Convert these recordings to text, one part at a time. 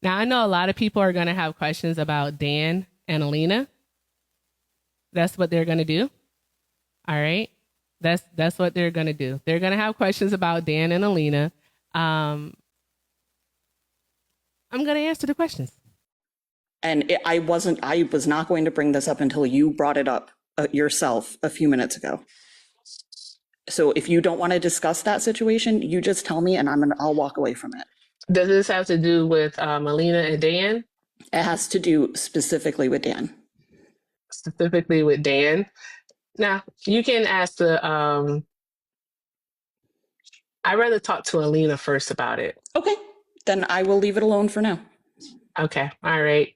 Now, I know a lot of people are going to have questions about Dan and Alina. That's what they're going to do. All right. That's what they're going to do. They're going to have questions about Dan and Alina. I'm going to answer the questions. And I was not going to bring this up until you brought it up yourself a few minutes ago. So if you don't want to discuss that situation, you just tell me and I'll walk away from it. Does this have to do with Alina and Dan? It has to do specifically with Dan. Specifically with Dan. Now, you can ask the, I'd rather talk to Alina first about it. Okay, then I will leave it alone for now. Okay, all right.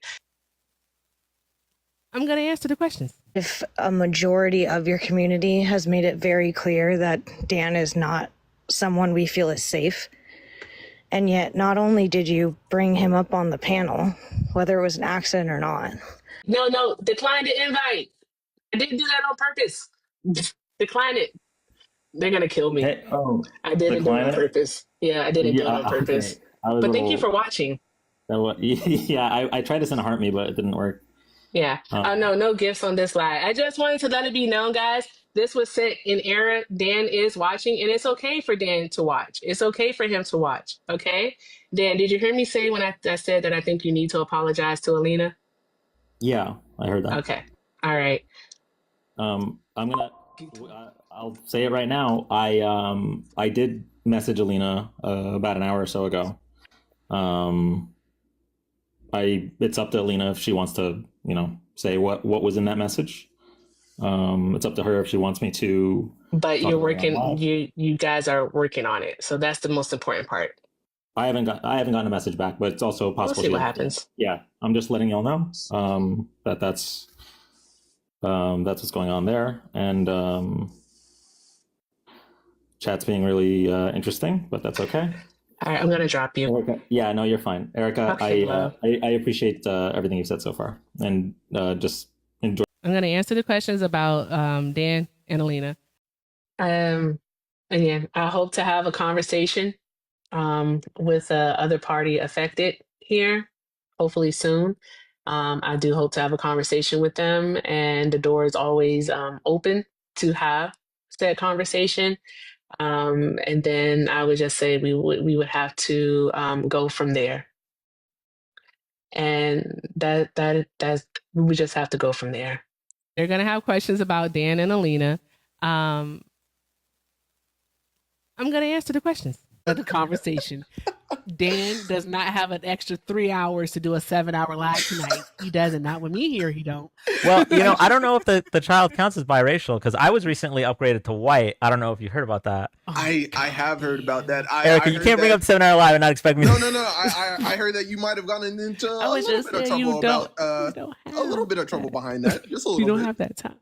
I'm going to answer the questions. If a majority of your community has made it very clear that Dan is not someone we feel is safe, and yet not only did you bring him up on the panel, whether it was an accident or not. No, decline the invite. I didn't do that on purpose. Decline it. They're going to kill me. Hey, I didn't do it on decline it? purpose. Yeah, I didn't do it on purpose. Okay. But thank you for watching. Yeah, I tried to send a heart me, but it didn't work. Yeah. No gifts on this live. I just wanted to let it be known, guys. This was set in error. Dan is watching, and it's okay for Dan to watch. It's okay for him to watch. Okay? Dan, did you hear me say when I said that I think you need to apologize to Alina? Yeah, I heard that. Okay. All right. I'll say it right now. I did message Alina about an hour or so ago. It's up to Alina if she wants to, say what was in that message. It's up to her if she wants me to. But you're working. You guys are working on it, so that's the most important part. I haven't gotten a message back, but it's also possible. We'll see what happens. Yeah, I'm just letting y'all know that's what's going on there, and chat's being really interesting, but that's okay. All right, I'm gonna drop you. Erica, yeah, no, you're fine, Erica. Okay, I appreciate everything you've said so far, and just enjoy. I'm gonna answer the questions about Dan and Alina. Again, I hope to have a conversation with other party affected here, hopefully soon. I do hope to have a conversation with them, and the door is always open to have said conversation. And then I would just say we would have to go from there, and that's we would just have to go from there. They're gonna have questions about Dan and Alina. I'm gonna answer the questions. The conversation. Dan does not have an extra 3 hours to do a 7-hour live tonight. He doesn't. Not with me here. He don't. Well, I don't know if the child counts as biracial because I was recently upgraded to white. I don't know if you heard about that. I have heard about that. Erica, you can't bring up 7-hour live and not expect me. No. I heard that you might have gotten into a little bit of trouble about a little bit of trouble behind that. Just a little. You don't bit. have that time.